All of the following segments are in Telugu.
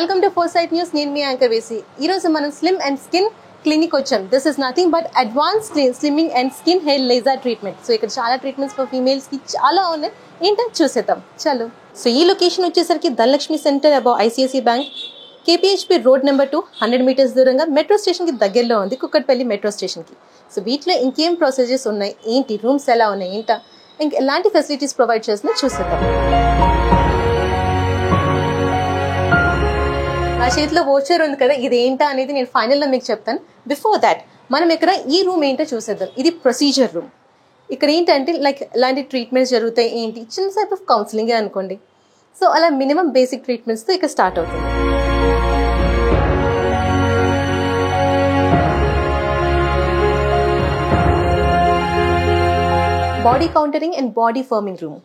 Welcome to Foresight news. నేను మీ యాంకర్ వేసి. ఈరోజు మనం స్లిమ్ అండ్ స్కిన్ క్లినిక్ వచ్చాం. This is nothing but advance slimming and skin hair laser treatment. So ఇక్కడ చాలా ట్రీట్మెంట్స్ ఫర్ ఫీమేల్స్కి చాలా ఉన్నాయి. ఏంటో చూసేద్దాం చలో. సో ఈ లొకేషన్ వచ్చేసరికి Dhanalakshmi center above ICICI bank, KPHB road number 2, 100 meters దూరంగా మెట్రో స్టేషన్కి దగ్గరలో ఉంది, కుక్కట్పల్లి మెట్రో స్టేషన్కి. సో వీటిలో ఇంకేం ప్రొసీజర్స్ ఉన్నాయి, ఏంటి రూమ్స్ ఎలా ఉన్నాయి, ఏంటా ఇంకా ఎలాంటి ఫెసిలిటీస్ ప్రొవైడ్ చేస్తుందో చూసేద్దాం. నా చేతిలో వోచర్ ఉంది కదా, ఇది ఏంటా అనేది నేను ఫైనల్లో మీకు చెప్తాను. బిఫోర్ దాట్ మనం ఇక్కడ ఈ రూమ్ ఏంటో చూసేద్దాం. ఇది ప్రొసీజర్ రూమ్. ఇక్కడ ఏంటంటే లైక్ ఎలాంటి ట్రీట్మెంట్స్ జరుగుతాయి ఏంటి, చిన్న టైప్ ఆఫ్ కౌన్సిలింగే అనుకోండి. సో అలా మినిమం బేసిక్ ట్రీట్మెంట్స్తో ఇక్కడ స్టార్ట్ అవుతుంది. Body contouring and body firming room.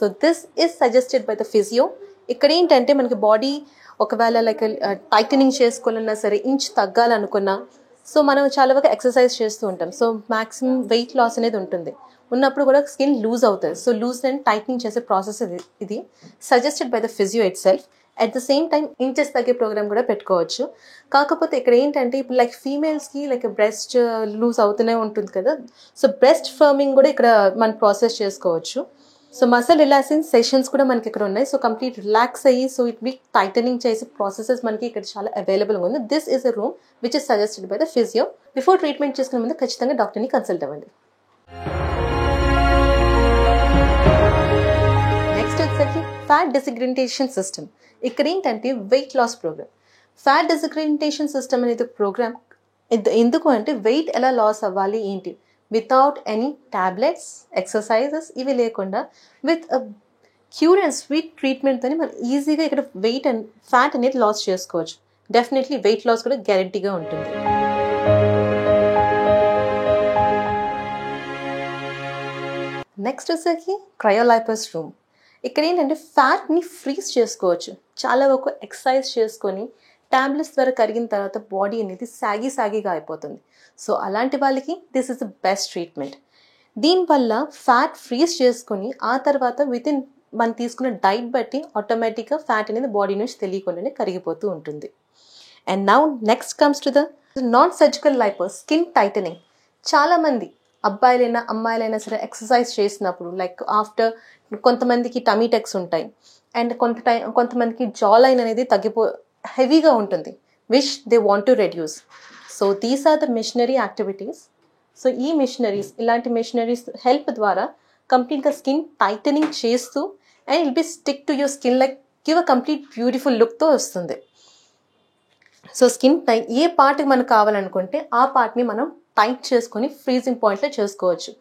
So this is suggested by the physio. ఇక్కడ ఏంటంటే మనకి బాడీ ఒకవేళ లైక్ టైటనింగ్ చేసుకోవాలన్నా సరే, ఇంచ్ తగ్గాలనుకున్నా, సో మనం చాలా వరకు ఎక్సర్సైజ్ చేస్తూ ఉంటాం. సో మ్యాక్సిమం వెయిట్ లాస్ అనేది ఉంటుంది. ఉన్నప్పుడు కూడా స్కిన్ లూజ్ అవుతుంది. సో లూజ్ అండ్ టైటనింగ్ చేసే ప్రాసెస్ ఇది suggested by the physio it self. At the same time inches తగ్గే ప్రోగ్రామ్ కూడా పెట్టుకోవచ్చు. కాకపోతే ఇక్కడ ఏంటంటే ఇప్పుడు లైక్ ఫీమేల్స్కి లైక్ బ్రెస్ట్ లూజ్ అవుతూనే ఉంటుంది కదా, సో బ్రెస్ట్ ఫర్మింగ్ కూడా ఇక్కడ మనం ప్రాసెస్ చేసుకోవచ్చు. సో మసల్ రిలాక్సింగ్ సెషన్స్ కూడా మనకి ఇక్కడ ఉన్నాయి. సో కంప్లీట్ రిలాక్స్ అయ్యి సో ఇట్ వీక్ టైటనింగ్ చేసే ప్రాసెసెస్ మనకి ఇక్కడ చాలా అవైలబుల్గా ఉంది. This is a room which is suggested by the physio. Before treatment చేసుకునే ముందు ఖచ్చితంగా డాక్టర్ని కన్సల్ట్ అవ్వండి. నెక్స్ట్ వచ్చేసరికి ఫ్యాట్ డిసిగ్రెంటేషన్ సిస్టమ్. ఇక్కడ ఏంటంటే weight loss program. Fat disintegration system అనేది ప్రోగ్రామ్ ఎందుకు అంటే వెయిట్ ఎలా లాస్ అవ్వాలి ఏంటి, వితౌట్ ఎనీ టాబ్లెట్స్, ఎక్సర్సైజెస్ ఇవి లేకుండా విత్ క్యూర్ అండ్ స్వీట్ ట్రీట్మెంట్తో మనం ఈజీగా ఇక్కడ వెయిట్ అండ్ ఫ్యాట్ అనేది లాస్ చేసుకోవచ్చు. డెఫినెట్లీ వెయిట్ లాస్ కూడా గ్యారంటీగా ఉంటుంది. నెక్స్ట్ వచ్చేసరికి క్రయోలైపస్ రూమ్. ఇక్కడ ఏంటంటే ఫ్యాట్ని ఫ్రీజ్ చేసుకోవచ్చు. చాలా వరకు ఎక్సర్సైజ్ చేసుకొని టాబ్లెట్స్ ద్వారా కరిగిన తర్వాత బాడీ అనేది సాగిగా అయిపోతుంది. సో అలాంటి వాళ్ళకి this is the best treatment. దీనివల్ల ఫ్యాట్ ఫ్రీజ్ చేసుకొని ఆ తర్వాత వితిన్ మనం తీసుకున్న డైట్ బట్టి ఆటోమేటిక్గా ఫ్యాట్ అనేది బాడీ నుంచి తెలియకుండానే కరిగిపోతూ ఉంటుంది. And now next comes to the non surgical lipo skin tightening. చాలామంది అబ్బాయిలైనా అమ్మాయిలైనా సరే ఎక్సర్సైజ్ చేసినప్పుడు లైక్ ఆఫ్టర్ కొంతమందికి టమీ టెక్స్ ఉంటాయి అండ్ కొంతమందికి జా లైన్ అనేది హెవీగా ఉంటుంది, which they want to reduce. So these are the machinery activities. So ఈ మిషనరీస్, ఇలాంటి మిషనరీస్ హెల్ప్ ద్వారా కంప్లీట్గా స్కిన్ టైటనింగ్ చేస్తూ and will be stick to your skin like give a complete beautiful లుక్తో వస్తుంది. సో స్కిన్ ఏ పార్ట్కి మనకు కావాలనుకుంటే ఆ పార్ట్ని మనం టైట్ చేసుకొని ఫ్రీజింగ్ పాయింట్లో చేసుకోవచ్చు.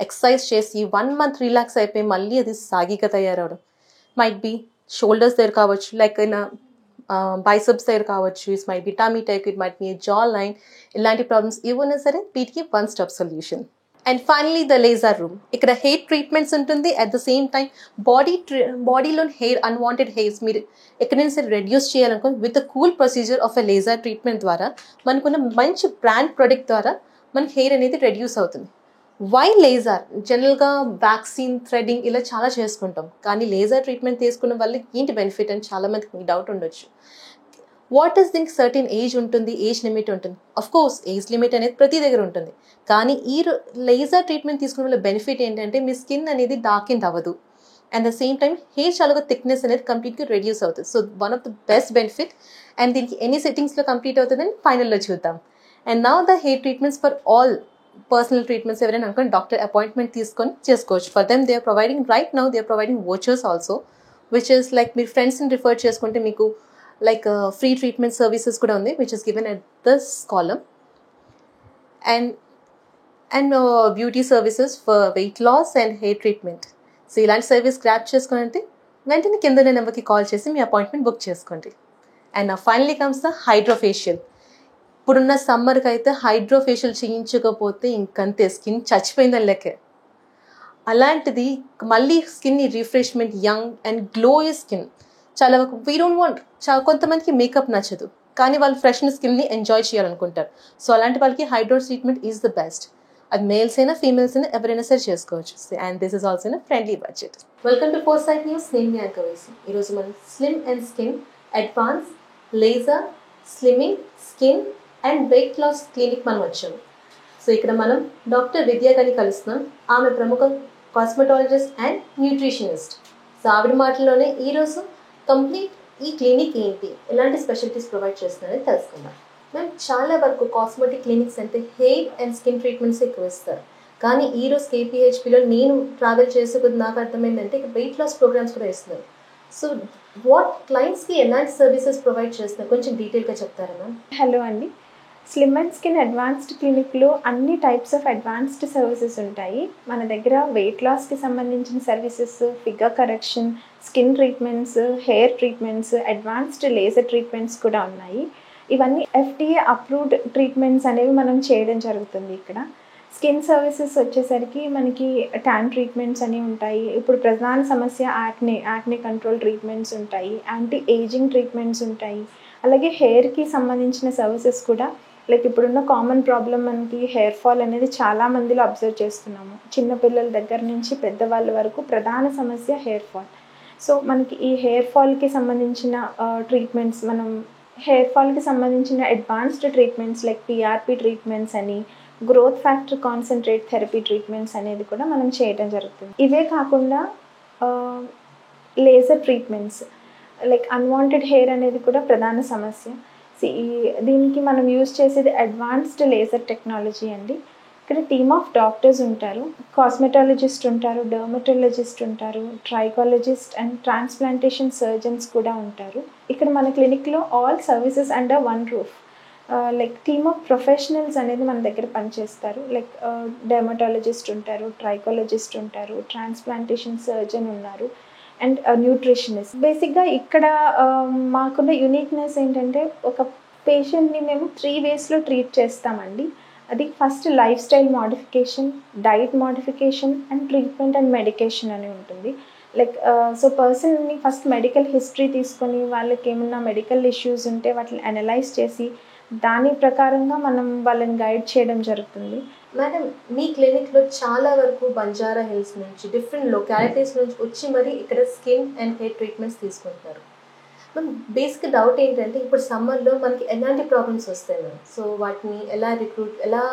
ఎక్సర్సైజ్ చేసి 1 month రిలాక్స్ అయిపోయి మళ్ళీ అది సాగిగా తయారవడం. మైట్ బి షోల్డర్స్ దగ్గర కావచ్చు, లైక్ బైసెప్స్ దగ్గర కావచ్చు, it might be tummy tuck, it might be jaw line. ఇలాంటి ప్రాబ్లమ్స్ ఏవైనా సరే వీటికి 1 step solution. And finally the laser room. ఇక్కడ హెయిర్ ట్రీట్మెంట్స్ ఉంటుంది. అట్ ద సేమ్ టైం బాడీలోని హెయిర్, అన్వాంటెడ్ హెయిర్స్ మీరు ఎక్కడైనా సరే రెడ్యూస్ చేయాలనుకో with the cool procedure of a laser treatment ద్వారా మనకున్న మంచి బ్రాండ్ ప్రొడక్ట్ ద్వారా మనకి హెయిర్ అనేది రెడ్యూస్ అవుతుంది. Why laser? జనరల్గా వ్యాక్సిన్, థ్రెడింగ్ ఇలా చాలా చేసుకుంటాం, కానీ లేజర్ ట్రీట్మెంట్ తీసుకున్న వల్ల ఏంటి బెనిఫిట్ అని చాలామందికి మీకు డౌట్ ఉండొచ్చు. వాట్ ఈస్ దీనికి సర్టెన్ ఏజ్ ఉంటుంది, ఏజ్ లిమిట్ ఉంటుంది. అఫ్ కోర్స్ ఏజ్ లిమిట్ అనేది ప్రతి దగ్గర ఉంటుంది, కానీ ఈ లేజర్ ట్రీట్మెంట్ తీసుకున్న వల్ల బెనిఫిట్ ఏంటంటే మీ స్కిన్ అనేది డార్కెన్ అవ్వదు. And the same time hair చాలా థిక్నెస్ అనేది కంప్లీట్గా రెడ్యూస్ అవుతుంది. So one of the best benefit. And దీనికి ఎన్ని సెట్టింగ్స్లో కంప్లీట్ అవుతుందని ఫైనల్లో చూద్దాం. And now the hair treatments for all personal treatments ఎవరైనా అనుకోండి డాక్టర్ అపాయింట్మెంట్ తీసుకొని చేసుకోవచ్చు. For them they are providing right now they are providing vouchers also, which is like మీరు ఫ్రెండ్స్ని రిఫర్ చేసుకుంటే మీకు లైక్ ఫ్రీ ట్రీట్మెంట్ సర్వీసెస్ కూడా ఉంది, which is given at this column. And beauty services for weight loss and hair treatment. So ఇలాంటి సర్వీస్ గ్రాప్ చేసుకుని వెంటనే కింద నెంబర్కి కాల్ చేసి మీ అపాయింట్మెంట్ బుక్ చేసుకోండి. అండ్ నా ఫైనలీ కమ్స్ ద హైడ్రోఫేషియల్. ఇప్పుడున్న సమ్మర్కి అయితే హైడ్రోఫేషియల్ చేయించకపోతే ఇంకంతే, స్కిన్ చచ్చిపోయిందని లెక్కే. అలాంటిది మళ్ళీ స్కిన్ని refreshment, young and glowy skin. చాలా వీ డోంట్ వాంట్, కొంతమందికి మేకప్ నచ్చదు కానీ వాళ్ళు ఫ్రెష్ స్కిన్ని ఎంజాయ్ చేయాలనుకుంటారు. సో అలాంటి వాళ్ళకి hydro treatment is the best. అది మేల్స్ అయినా ఫీమేల్స్ అయినా ఎవరైనా సరే చేసుకోవచ్చు. And this is also in friendly budget. Welcome to Foresight news. నేను మీ యాంకర్ వేసి. ఈరోజు మనం slim and skin advance laser, slimming, skin and weight loss clinic మనం వచ్చాము. సో ఇక్కడ మనం డాక్టర్ విద్య గారిని కలుస్తున్నాం. ఆమె ప్రముఖ కాస్మెటాలజిస్ట్ అండ్ న్యూట్రిషనిస్ట్. సో ఆవిడ మాటల్లోనే ఈరోజు కంప్లీట్ ఈ క్లినిక్ ఏంటి, ఎలాంటి స్పెషాలిటీస్ ప్రొవైడ్ చేస్తున్నారని తెలుసుకుందాం. మేము చాలా వరకు కాస్మెటిక్ క్లినిక్స్ అంటే హెయిర్ అండ్ స్కిన్ ట్రీట్మెంట్స్ ఎక్కువ ఇస్తారు. కానీ ఈరోజు కేపీహెచ్పిలో నేను ట్రావెల్ చేసేకొద్ది నాకు అర్థమైందంటే వెయిట్ లాస్ ప్రోగ్రామ్స్ కూడా ఇస్తున్నారు. సో వాట్ క్లయింట్స్కి ఎలాంటి సర్వీసెస్ ప్రొవైడ్ చేస్తున్నారు కొంచెం డీటెయిల్గా చెప్తారా మ్యామ్? హలో అండి. స్లిమ్ అండ్ స్కిన్ అడ్వాన్స్డ్ క్లినిక్లో అన్ని టైప్స్ ఆఫ్ అడ్వాన్స్డ్ సర్వీసెస్ ఉంటాయి. మన దగ్గర వెయిట్ లాస్కి సంబంధించిన services, figure correction, skin treatments, hair treatments, advanced laser treatments కూడా ఉన్నాయి. ఇవన్నీ FDA అప్రూవ్డ్ ట్రీట్మెంట్స్ అనేవి మనం చేయడం జరుగుతుంది. ఇక్కడ స్కిన్ సర్వీసెస్ వచ్చేసరికి మనకి ట్యాన్ ట్రీట్మెంట్స్ అనేవి ఉంటాయి. ఇప్పుడు ప్రధాన సమస్య యాక్నే కంట్రోల్ ట్రీట్మెంట్స్ ఉంటాయి, యాంటీ ఏజింగ్ ట్రీట్మెంట్స్ ఉంటాయి. అలాగే హెయిర్కి సంబంధించిన సర్వీసెస్ కూడా, లైక్ ఇప్పుడున్న కామన్ ప్రాబ్లం మనకి హెయిర్ ఫాల్ అనేది చాలా మందిలో అబ్జర్వ్ చేస్తున్నాము. చిన్నపిల్లల దగ్గర నుంచి పెద్దవాళ్ళ వరకు ప్రధాన సమస్య హెయిర్ ఫాల్. సో మనకి ఈ హెయిర్ ఫాల్కి సంబంధించిన ట్రీట్మెంట్స్, మనం హెయిర్ ఫాల్కి సంబంధించిన advanced treatments like PRP treatments అని, growth factor concentrate therapy treatments అనేది కూడా మనం చేయడం జరుగుతుంది. ఇవే కాకుండా laser treatments, like unwanted hair అనేది కూడా ప్రధాన సమస్య. దీనికి మనం యూజ్ చేసేది అడ్వాన్స్డ్ లేజర్ టెక్నాలజీ అండి. ఇక్కడ టీమ్ ఆఫ్ డాక్టర్స్ ఉంటారు, కాస్మెటాలజిస్ట్ ఉంటారు, డర్మటాలజిస్ట్ ఉంటారు, ట్రైకాలజిస్ట్ అండ్ ట్రాన్స్ప్లాంటేషన్ సర్జన్స్ కూడా ఉంటారు. ఇక్కడ మన క్లినిక్లో all services under one roof. Like team of professionals అనేది మన దగ్గర పనిచేస్తారు. లైక్ డర్మటాలజిస్ట్ ఉంటారు, ట్రైకాలజిస్ట్ ఉంటారు, ట్రాన్స్ప్లాంటేషన్ సర్జన్ ఉన్నారు అండ్ న్యూట్రిషనిస్ట్. బేసిక్గా ఇక్కడ మాకున్న యూనిక్నెస్ ఏంటంటే, ఒక పేషెంట్ని మేము 3 వేస్లో ట్రీట్ చేస్తామండి. అది first life style modification, diet modification and treatment and medication అని ఉంటుంది. లైక్ సో పర్సన్ని ఫస్ట్ మెడికల్ హిస్టరీ తీసుకొని వాళ్ళకి ఏమన్నా మెడికల్ ఇష్యూస్ ఉంటే వాటిని అనలైజ్ చేసి దాని ప్రకారంగా మనం వాళ్ళని గైడ్ చేయడం జరుగుతుంది. మేడం, మీ క్లినిక్లో చాలా వరకు బంజారా హిల్స్ నుంచి, డిఫరెంట్ లొకాలిటీస్ నుంచి వచ్చి మరి ఇక్కడ స్కిన్ అండ్ హెయిర్ ట్రీట్మెంట్స్ తీసుకుంటున్నారు. మ్యామ్, బేసిక్ డౌట్ ఏంటంటే ఇప్పుడు సమ్మర్లో మనకి ఎలాంటి ప్రాబ్లమ్స్ వస్తాయి మ్యామ్? సో వాటిని ఎలా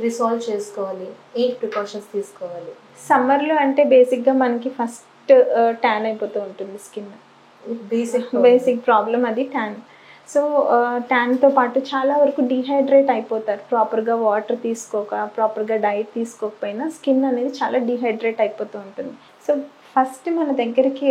రిసాల్వ్ చేసుకోవాలి, ఏంటి ప్రికాషన్స్ తీసుకోవాలి? సమ్మర్లో అంటే బేసిక్గా మనకి ఫస్ట్ ట్యాన్ అయిపోతూ ఉంటుంది స్కిన్. బేసిక్ ప్రాబ్లం అది ట్యాన్. సో ట్యాన్తో పాటు చాలా వరకు డీహైడ్రేట్ అయిపోతారు. ప్రాపర్గా వాటర్ తీసుకోక, ప్రాపర్గా డైట్ తీసుకోకపోయినా స్కిన్ అనేది చాలా డీహైడ్రేట్ అయిపోతూ ఉంటుంది. సో ఫస్ట్ మన దగ్గరికి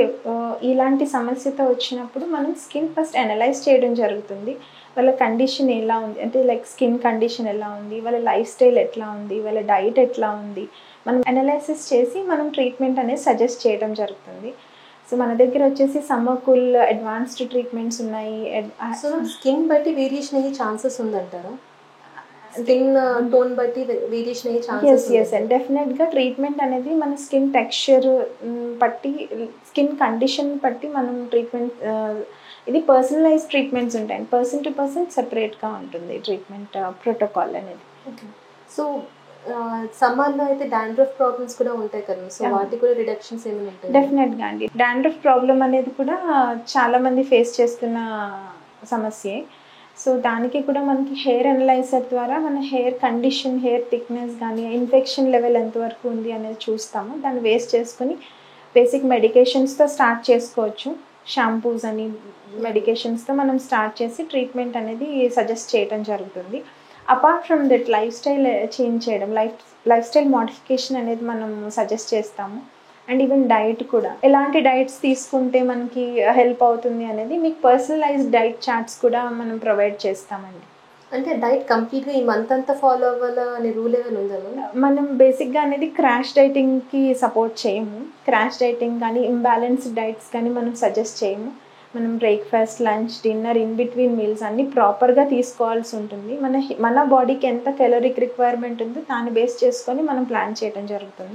ఇలాంటి సమస్యతో వచ్చినప్పుడు మనం స్కిన్ ఫస్ట్ అనలైజ్ చేయడం జరుగుతుంది. వాళ్ళ కండిషన్ ఎలా ఉంది అంటే, లైక్ స్కిన్ కండిషన్ ఎలా ఉంది, వాళ్ళ లైఫ్ స్టైల్ ఎట్లా ఉంది, వాళ్ళ డైట్ ఎట్లా ఉంది, మనం అనలైసిస్ చేసి మనం ట్రీట్మెంట్ అనేది సజెస్ట్ చేయడం జరుగుతుంది. సో మన దగ్గర వచ్చేసి సమ్మర్ కూల్ అడ్వాన్స్డ్ ట్రీట్మెంట్స్ ఉన్నాయి. సో స్కిన్ బట్టి వేరియేషన్ అయ్యే ఛాన్సెస్ ఉందంటారా? స్కిన్ టోన్ బట్టి వేరియేషన్ అయ్యే ఛాన్సెస్? ఎస్ అండ్ డెఫినెట్గా ట్రీట్మెంట్ అనేది మన స్కిన్ టెక్స్చర్ బట్టి, స్కిన్ కండిషన్ బట్టి మనం ట్రీట్మెంట్, ఇది పర్సనలైజ్ ట్రీట్మెంట్స్ ఉంటాయి. పర్సన్ టు పర్సన్ సెపరేట్గా ఉంటుంది ట్రీట్మెంట్ ప్రోటోకాల్ అనేది. సో సమ్మర్లో అయితే డాండ్రఫ్ ప్రాబ్లమ్స్ కూడా ఉంటాయి కదా, సో వాటి కూడా రిడక్షన్స్ ఏమైనా ఉంటాయి? డెఫినెట్గా అండి. డాండ్రఫ్ ప్రాబ్లం అనేది కూడా చాలామంది ఫేస్ చేస్తున్న సమస్యే. సో దానికి కూడా మనకి హెయిర్ అనలైజర్ ద్వారా మన హెయిర్ కండిషన్, హెయిర్ థిక్నెస్ కానీ, ఇన్ఫెక్షన్ లెవెల్ ఎంతవరకు ఉంది అనేది చూస్తాము. దాన్ని వేస్ట్ చేసుకొని బేసిక్ మెడికేషన్స్తో స్టార్ట్ చేసుకోవచ్చు. షాంపూస్ అని మెడికేషన్స్తో మనం స్టార్ట్ చేసి ట్రీట్మెంట్ అనేది సజెస్ట్ చేయడం జరుగుతుంది. Apart from that life style change చేయడం, లైఫ్ స్టైల్ మోడిఫికేషన్ అనేది మనం సజెస్ట్ చేస్తాము. అండ్ ఈవెన్ డైట్ కూడా, ఎలాంటి డైట్స్ తీసుకుంటే మనకి హెల్ప్ అవుతుంది అనేది మీకు పర్సనలైజ్డ్ డైట్ చార్ట్స్ కూడా మనం ప్రొవైడ్ చేస్తామండి. అంటే డైట్ కంప్లీట్గా ఈ మంత్ అంతా ఫాలో అవ్వాలా అనే రూల్ ఏమైనా ఉందా? మనం బేసిక్గా అనేది క్రాష్ డైటింగ్కి సపోర్ట్ చేయము. క్రాష్ డైటింగ్ కానీ, ఇంబ్యాలెన్స్డ్ డైట్స్ కానీ మనం సజెస్ట్ చేయము. మనం breakfast, lunch, dinner, in between meals అన్నీ ప్రాపర్గా తీసుకోవాల్సి ఉంటుంది. మన బాడీకి ఎంత కెలోరిక్ రిక్వైర్మెంట్ ఉందో దాన్ని బేస్ చేసుకొని మనం ప్లాన్ చేయడం జరుగుతుంది.